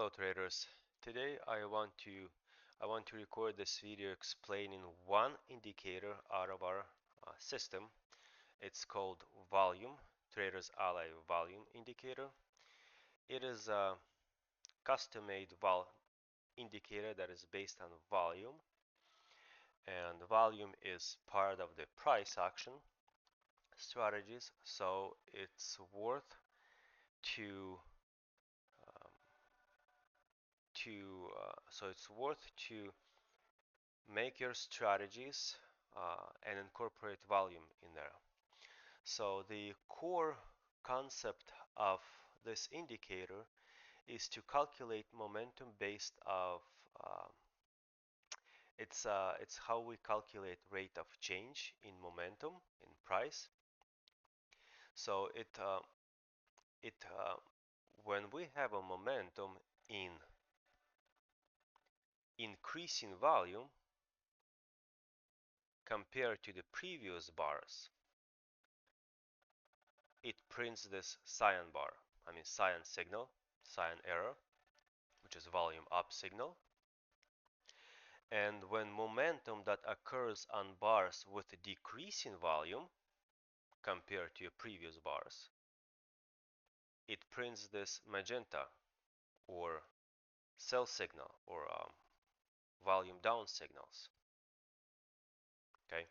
Hello traders. Today I want to record this video explaining one indicator out of our system. It's called Volume, TradersAlly Volume Indicator. It is a custom-made indicator that is based on volume, and volume is part of the price action strategies, so it's worth to um, to make your strategies and incorporate volume in there. So the core concept of this indicator is to calculate momentum based of it's how we calculate rate of change in momentum in price. So it when we have a momentum in increasing volume compared to the previous bars, it prints this cyan bar, cyan signal, cyan error, which is volume up signal. And when momentum that occurs on bars with a decreasing volume compared to your previous bars, it prints this magenta or sell signal or volume down signals. Okay.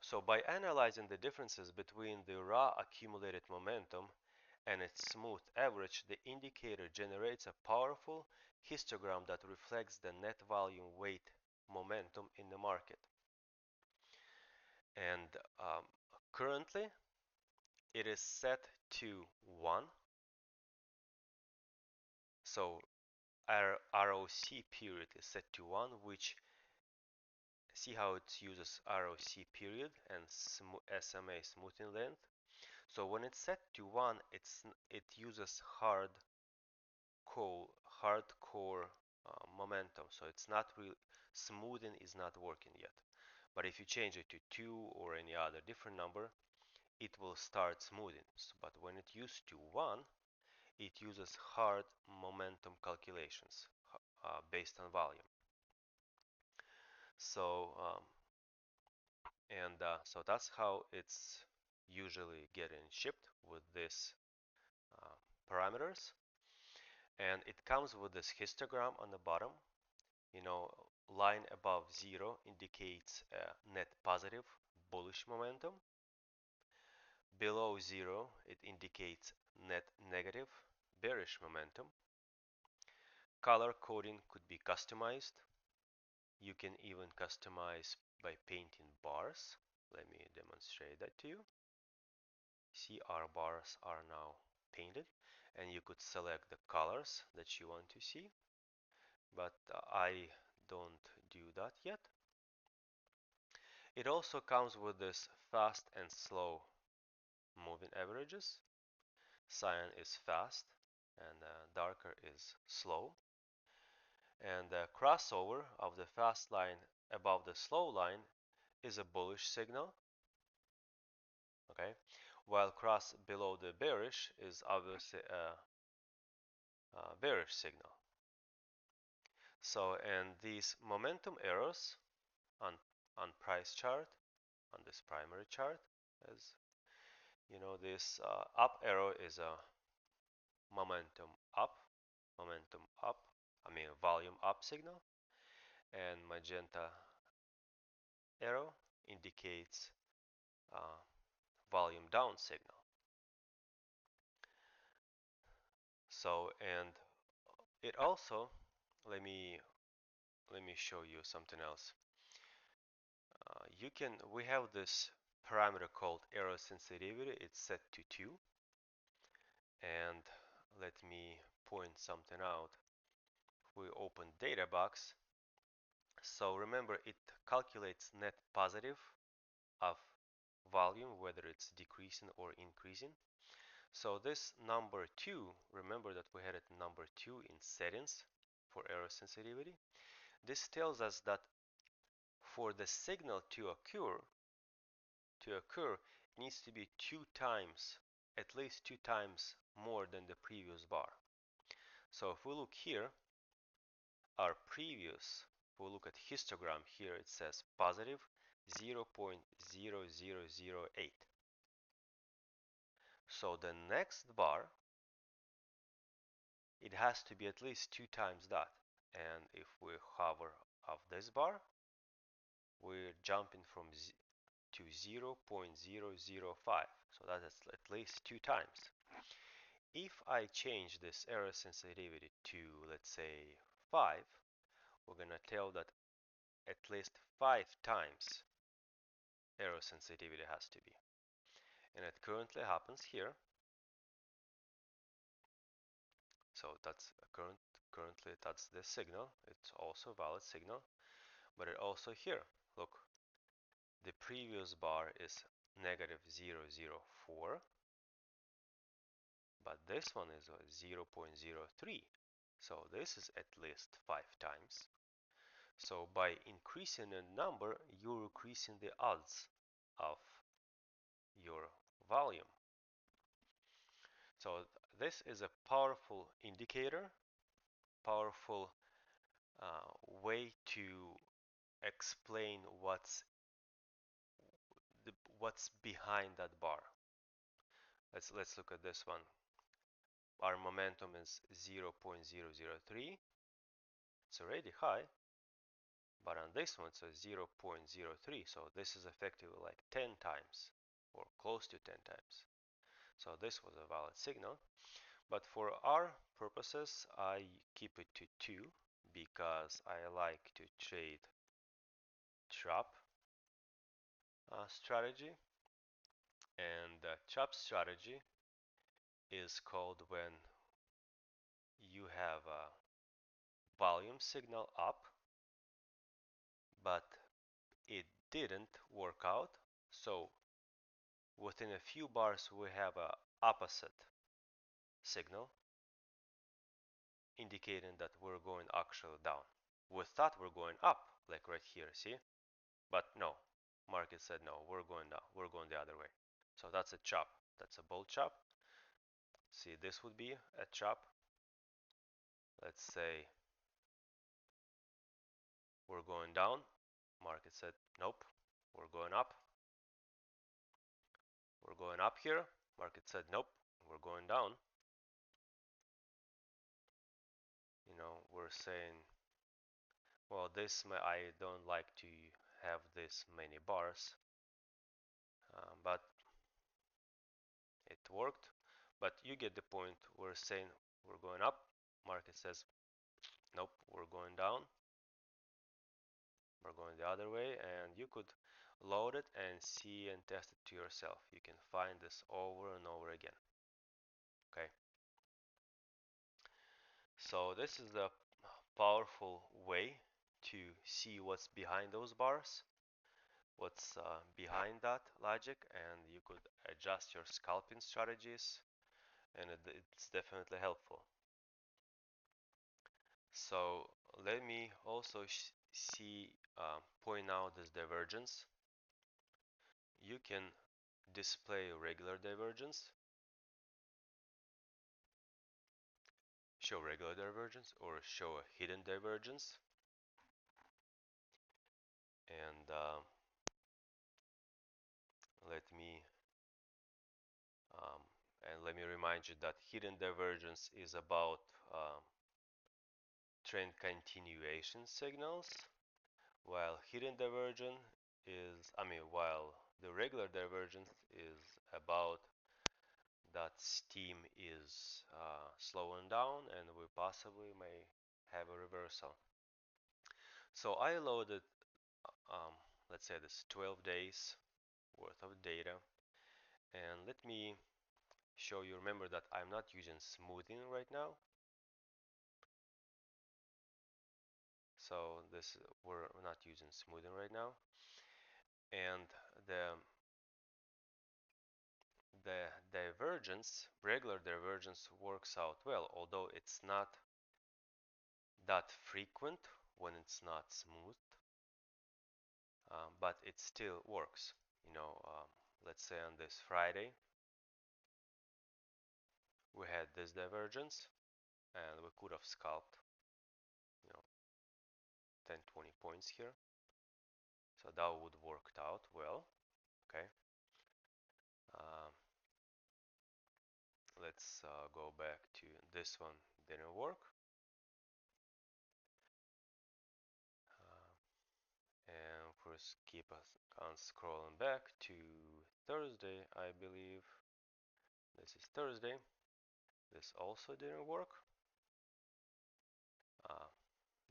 So by analyzing the differences between the raw accumulated momentum and its smooth average, the indicator generates a powerful histogram that reflects the net volume weight momentum in the market. And currently it is set to 1. So our ROC period is set to 1, which see how it uses ROC period and SMA smoothing length. So when it's set to 1, it uses hardcore momentum. So it's not real smoothing is not working yet. But if you change it to 2 or any other different number, it will start smoothing. But when it used to 1, it uses hard momentum calculations based on volume. So so that's how it's usually getting shipped with this parameters, and it comes with this histogram on the bottom. Line above 0 indicates a net positive bullish momentum. Below 0 it indicates net negative bearish momentum. Color coding could be customized. You can even customize by painting bars. Let me demonstrate that to you. See, our bars are now painted, and you could select the colors that you want to see, but I don't do that yet. It also comes with this fast and slow moving averages. Cyan is fast and darker is slow. And the crossover of the fast line above the slow line is a bullish signal. Okay, while cross below the bearish is obviously a bearish signal. So, and these momentum arrows on price chart, on this primary chart, as you know, this up arrow is a momentum up, volume up signal, and magenta arrow indicates volume down signal. So, and it also, let me show you something else. We have this parameter called arrow sensitivity. It's set to 2. And let me point something out. We open data box. So remember, it calculates net positive of volume, whether it's decreasing or increasing. So this number 2, remember that we had it number 2 in settings for error sensitivity. This tells us that for the signal to occur, it needs to be 2 times, at least 2 times more than the previous bar. So if we look here, our previous, if we look at histogram here, it says positive 0.0008. So the next bar, it has to be at least 2 times that. And if we hover off this bar, we're jumping from to 0.005. So that is at least 2 times. If I change this error sensitivity to, let's say, 5, we're going to tell that at least 5 times error sensitivity has to be. And it currently happens here. So that's currently that's the signal. It's also a valid signal. But it also here, look, the previous bar is negative 0.004, but this one is 0.03. So this is at least 5 times. So by increasing the number, you're increasing the odds of your volume. So this is a powerful indicator, powerful way to explain what's behind that bar. Let's look at this one. Our momentum is 0.003. It's already high, but on this one it's a 0.03. So this is effectively like 10 times or close to 10 times. So this was a valid signal. But for our purposes, I keep it to 2 because I like to trade trap strategy. And the trap strategy is called when you have a volume signal up, but it didn't work out. So within a few bars, we have a opposite signal indicating that we're going actually down. We thought we're going up, like right here, see? But no, market said no, we're going down, we're going the other way. So that's a chop, that's a bull chop. See, this would be a chop. Let's say we're going down, market said nope, we're going up. We're going up here, market said nope, we're going down. You know, we're saying, well, I don't like to have this many bars, but it worked. But you get the point. We're saying we're going up, market says nope, we're going down, we're going the other way, and you could load it and see and test it to yourself. You can find this over and over again. Okay, so this is the powerful way to see what's behind those bars, what's behind that logic, and you could adjust your scalping strategies, and it's definitely helpful. So let me also point out this divergence. You can display regular divergence, show regular divergence, or show a hidden divergence. And let me um, let me remind you that hidden divergence is about trend continuation signals, while hidden divergence while the regular divergence is about that steam is slowing down and we possibly may have a reversal. So I loaded, let's say this 12 days worth of data, and let me show you. Remember that I'm not using smoothing right now. So we're not using smoothing right now, and the divergence, regular divergence, works out well, although it's not that frequent when it's not smooth, but it still works. You know, let's say on this Friday we had this divergence, and we could have scalped, you know, 10-20 points here. So that would worked out well. Okay. Um, let's go back to this one. Didn't work. And first keep us on scrolling back to Thursday, I believe. This is Thursday. This also didn't work.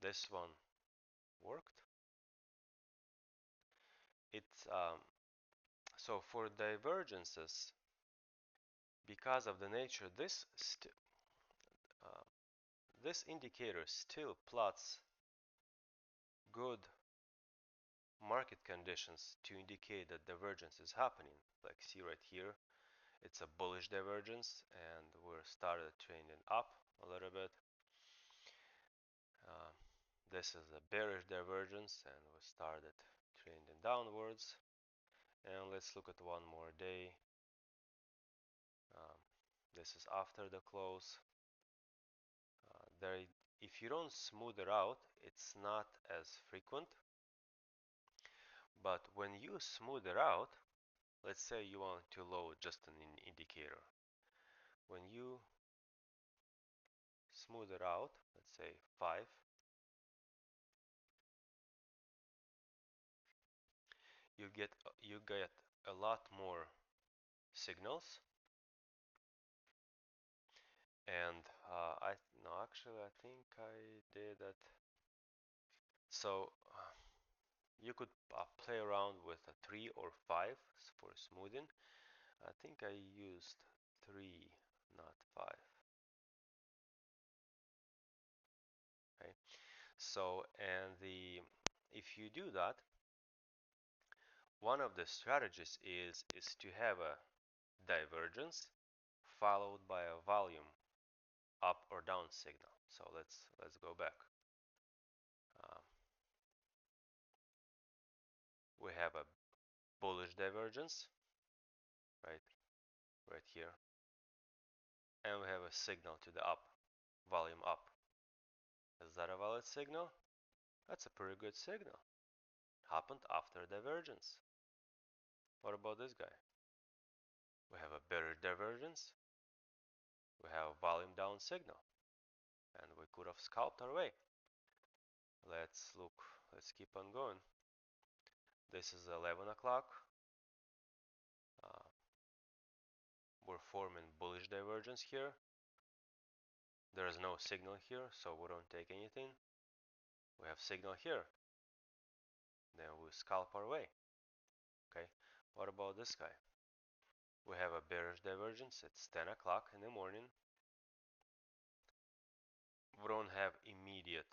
This one worked. It's so for divergences, because of the nature, uh, this indicator still plots good market conditions to indicate that divergence is happening. Like see right here, it's a bullish divergence, and we're started trending up a little bit. Uh, this is a bearish divergence, and we started trending downwards. And let's look at one more day. Um, this is after the close. If you don't smooth it out, it's not as frequent. But when you smooth it out, let's say you want to load just an indicator. When you smooth it out, let's say 5, you get a lot more signals. And I no actually I think I did that. So you could play around with a 3 or 5 for smoothing. I think I used 3, not 5. Okay. So if you do that, one of the strategies is to have a divergence followed by a volume up or down signal. So let's go back. Uh, we have a bullish divergence right here, and we have a signal to the up, volume up. Is that a valid signal? That's a pretty good signal. Happened after divergence. What about this guy? We have a bearish divergence. We have a volume down signal, and we could have scalped our way. Let's look. Let's keep on going. This is 11 o'clock. Uh, we're forming bullish divergence here. There is no signal here, so we don't take anything. We have signal here. Then we scalp our way. Okay. What about this guy? We have a bearish divergence. It's 10 o'clock in the morning. We don't have immediate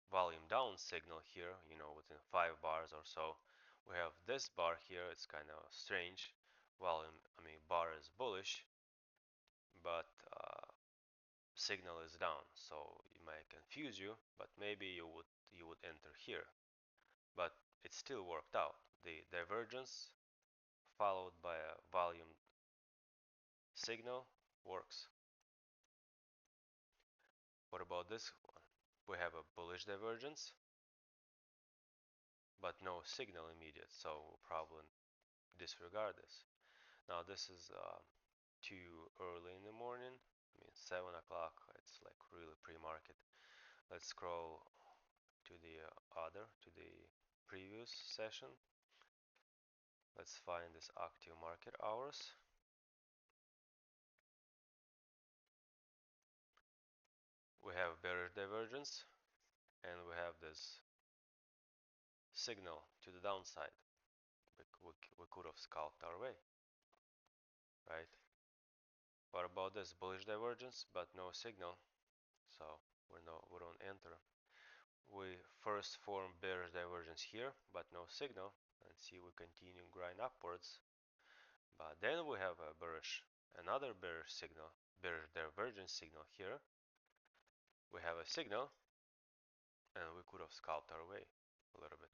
volume down signal here, within 5 bars or so. We have this bar here. It's kind of strange. Bar is bullish, but signal is down, so it might confuse you, but maybe you would enter here. But it still worked out. The divergence followed by a volume signal works. What about this one? We have a bullish divergence, but no signal immediate, so we'll probably disregard this. Now this is too early in the morning. 7 o'clock, it's like really pre-market. Let's scroll to the previous session. Let's find this active market hours. We have bearish divergence, and we have this signal to the downside. We could have scalped our way, right? What about this bullish divergence, but no signal? So we don't enter. We first form bearish divergence here, but no signal, and see we continue grind upwards. But then we have another bearish signal, bearish divergence signal here. We have a signal, and we could have scalped our way a little bit.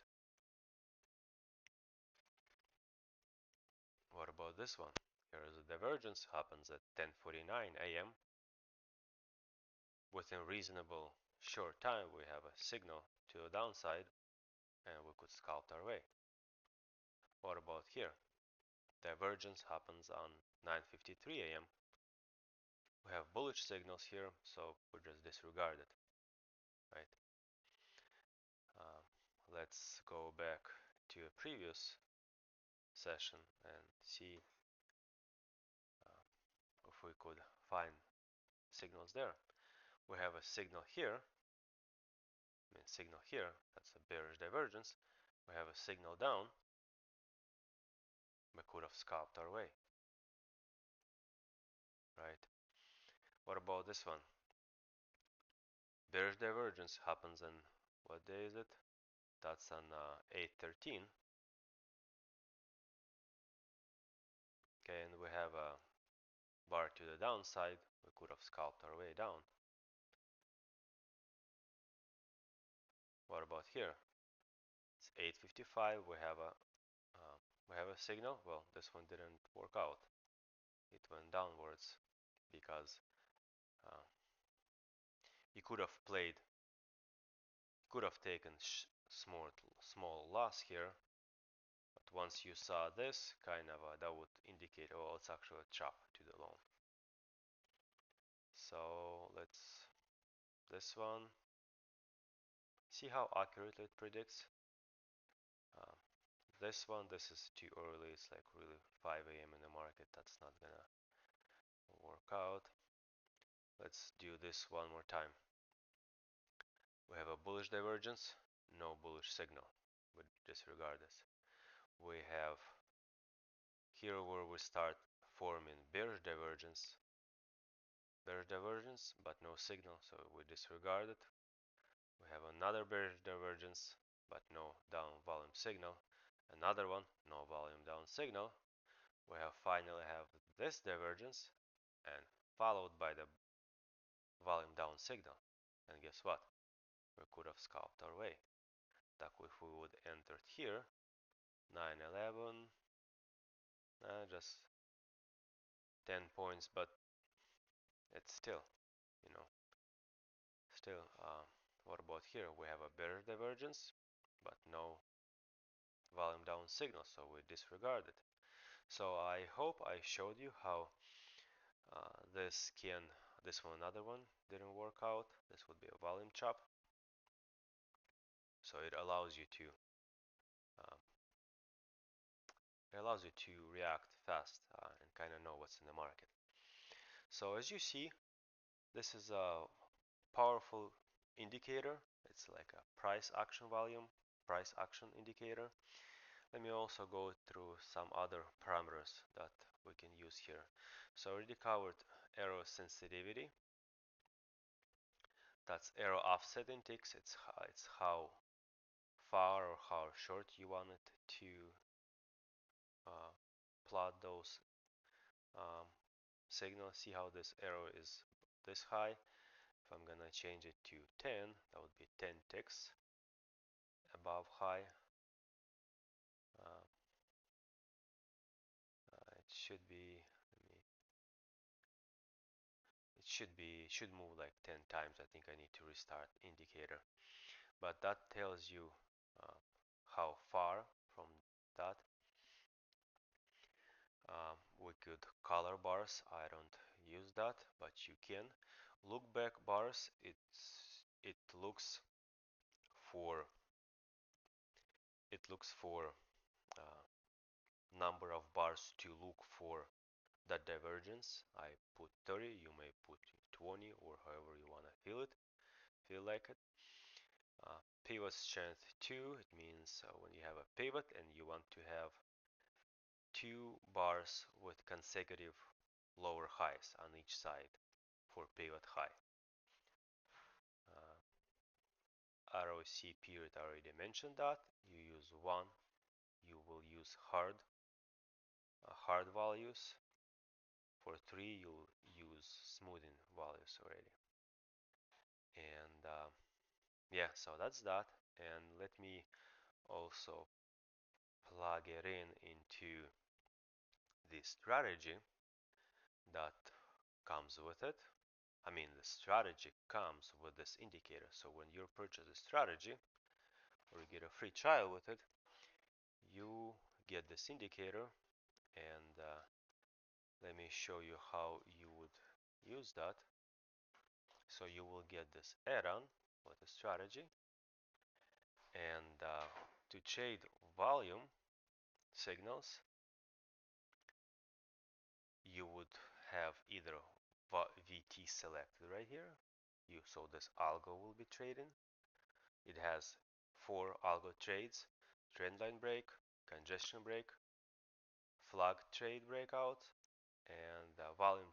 What about this one? Here is a divergence, happens at 10:49 a.m. within reasonable short time we have a signal to the downside and we could scalp our way. What about here? Divergence happens on 9:53 a.m. We have bullish signals here, so we just disregard it, right? Uh, let's go back to a previous session and see if we could find signals there. We have a signal here, signal here, that's a bearish divergence. We have a signal down, we could have scalped our way, right? What about this one? Bearish divergence happens on, what day is it? That's on 8/13. Okay, and we have a bar to the downside. We could have scalped our way down. What about here? It's 8:55. We have a signal. Well, this one didn't work out. It went downwards because uh, you could have played, could have taken small loss here. But once you saw this, kind of that would indicate, oh, it's actually a chop to the long. So let's this one. See how accurately it predicts. Um, this one, this is too early. It's like really 5 a.m. in the market. That's not gonna work out. Let's do this one more time. We have a bullish divergence, no bullish signal. We disregard this. We have here where we start forming bearish divergence, but no signal, so we disregard it. We have another bearish divergence, but no down volume signal. Another one, no volume down signal. We have finally have this divergence and followed by the volume down signal. And guess what? We could have scalped our way. That if we would entered here, 911, just 10 points, but it's still, you know, still. What about here? We have a bearish divergence, but no volume down signal, so we disregard it. So I hope I showed you how this one, another one didn't work out. This would be a volume chop. So it allows you to um, react fast and kind of know what's in the market. So as you see, this is a powerful indicator. It's like a price action indicator. Let me also go through some other parameters that we can use here. So I already covered arrow sensitivity. That's arrow offset index. It's how far or how short you want it to uh, plot those signals. See how this arrow is this high. If I'm gonna change it to 10, that would be 10 ticks above high. Uh, it should be. Should move like 10 times. I think I need to restart indicator. But that tells you how far from that. We could color bars. I don't use that, but you can. Look back bars. It looks for uh, number of bars to look for that divergence. I put 30. You may put 20 or however you want to feel like it. Pivot strength 2. It means when you have a pivot and you want to have 2 bars with consecutive lower highs on each side for pivot high. ROC period, I already mentioned that. You use 1, you will use hard values. For 3, you'll use smoothing values already. And yeah, so that's that. And let me also plug it into the strategy that comes with it. I mean, the strategy comes with this indicator. So when you purchase a strategy or you get a free trial with it, you get this indicator, and let me show you how you would use that. So you will get this add-on with a strategy, and to trade volume signals, you would have either VT selected right here. So this algo will be trading. It has 4 algo trades: trendline break, congestion break, flag trade breakout, and volume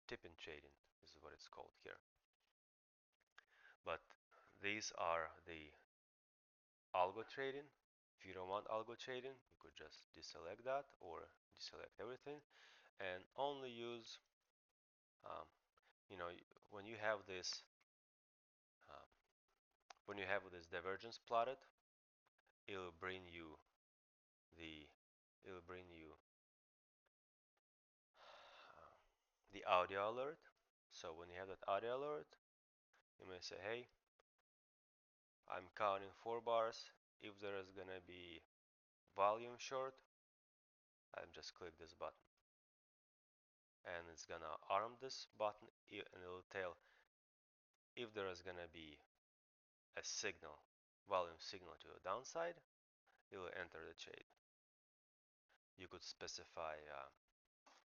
tipping trading is what it's called here. But these are the algo trading. If you don't want algo trading, you could just deselect that or deselect everything and only use, um, you know, when you have this uh, divergence plotted, it'll bring you the it'll bring you the audio alert. So when you have that audio alert, you may say, hey, I'm counting 4 bars. If there is gonna be volume short, I'm just click this button, and it's gonna arm this button, and it'll tell if there is gonna be a signal, volume signal to the downside, it will enter the trade. You could specify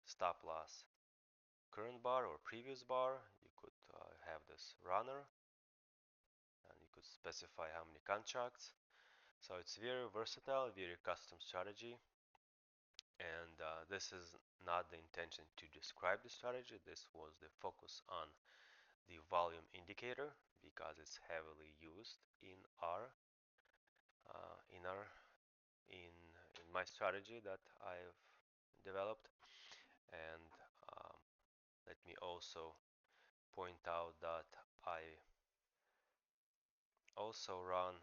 stop loss current bar or previous bar. You could have this runner, and you could specify how many contracts. So it's very versatile, very custom strategy, and this is not the intention to describe the strategy. This was the focus on the volume indicator because it's heavily used in our uh, in our in in my strategy that I've developed. And um, let me also point out that I also run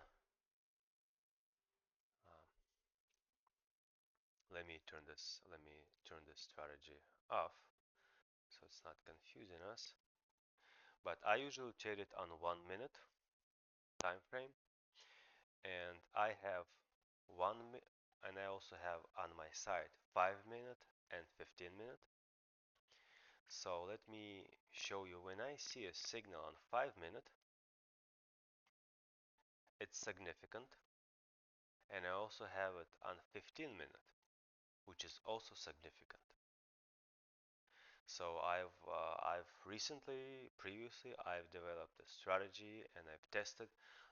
um, let me turn this strategy off so it's not confusing us. But I usually trade it on 1 minute time frame, and I have and I also have on my side 5 minute and 15 minute. So let me show you. When I see a signal on 5 minute, it's significant, and I also have it on 15 minute, which is also significant. So I've previously I've developed a strategy, and I've tested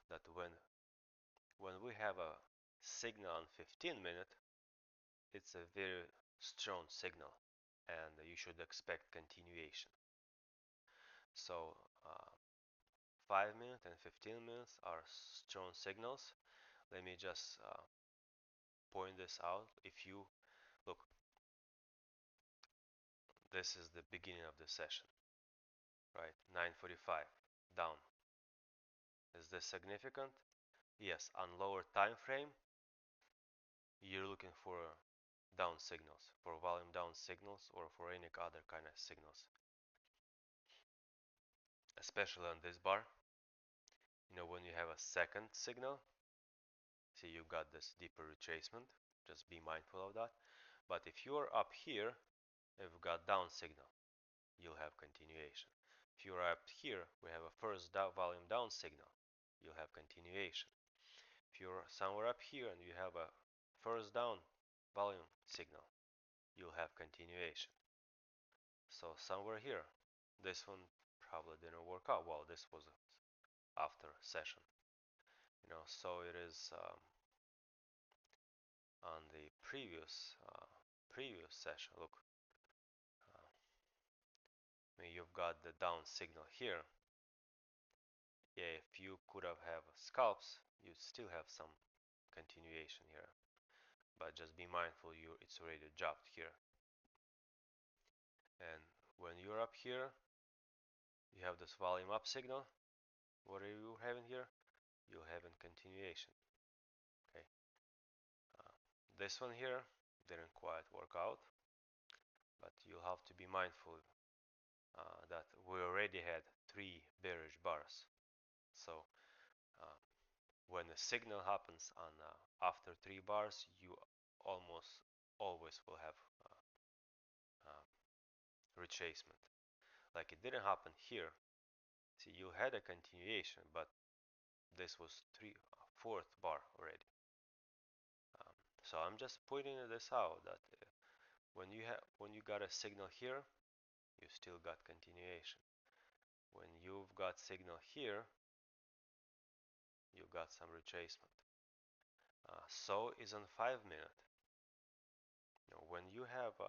that when we have a signal on 15 minute, it's a very strong signal, and you should expect continuation. So 5 minute and 15 minutes are strong signals. Let me just point this out. If you look, this is the beginning of the session, right? 9:45 down. Is this significant? Yes. On lower time frame, you're looking for down signals, for volume down signals, or for any other kind of signals, especially on this bar. When you have a second signal, see, you've got this deeper retracement. Just be mindful of that. But if you're up here, if you've got down signal, you'll have continuation. If you're up here, we have a first volume down signal, you'll have continuation. If you're somewhere up here and you have a first down volume signal, you'll have continuation. So somewhere here, this one probably didn't work out well. This was after session, so it is on the previous session. Look, you've got the down signal here. Yeah, if you could have scalps, you'd still have some continuation here, but just be mindful it's already dropped here. And when you're up here, you have this volume up signal. What are you having here? You're having continuation. Okay. Uh, this one here didn't quite work out, but you'll have to be mindful that we already had 3 bearish bars. So uh, when a signal happens on after 3 bars, you almost always will have uh, retracement. Like it didn't happen here. See, you had a continuation, but this was fourth bar already. So I'm just pointing this out that when you got a signal here, you still got continuation. When you've got signal here, you got some retracement. So is on 5 minute. When you have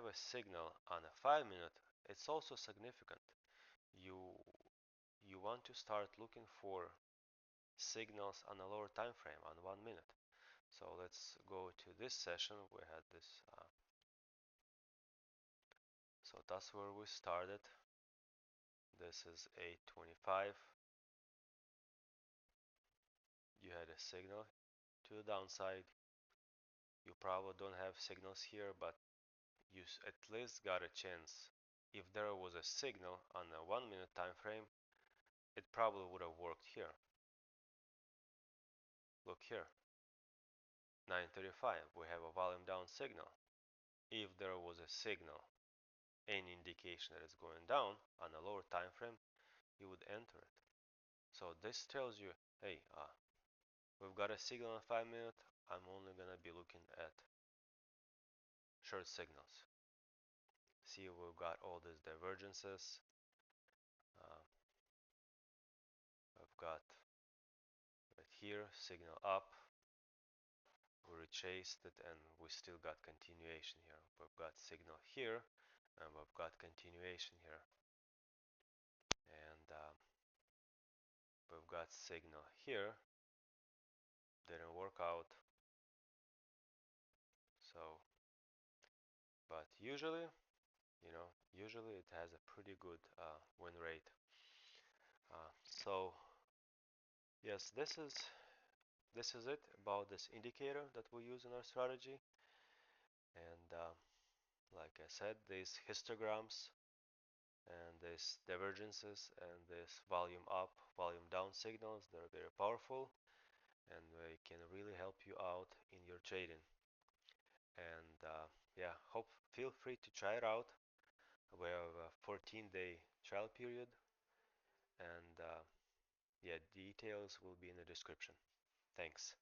a signal on a 5 minute, it's also significant. You you want to start looking for signals on a lower time frame on 1 minute. So let's go to this session. We had this. So that's where we started. This is 8:25. You had a signal to the downside. You probably don't have signals here, but you at least got a chance. If there was a signal on a 1 minute time frame, it probably would have worked here. Look here, 9:35. We have a volume down signal. If there was a signal, any indication that it's going down on a lower time frame, you would enter it. So this tells you, hey, we've got a signal in 5 minutes. I'm only gonna be looking at short signals. See, we've got all these divergences. I've got right here signal up. We retraced it, and we still got continuation here. We've got signal here, and we've got continuation here, and we've got signal here. Didn't work out. So, but usually it has a pretty good win rate. So yes, this is it about this indicator that we use in our strategy. And like I said, these histograms and these divergences and this volume up, volume down signals, they're very powerful, and they can really help you out in your trading. And yeah, feel free to try it out. We have a 14-day trial period, and yeah, details will be in the description. Thanks.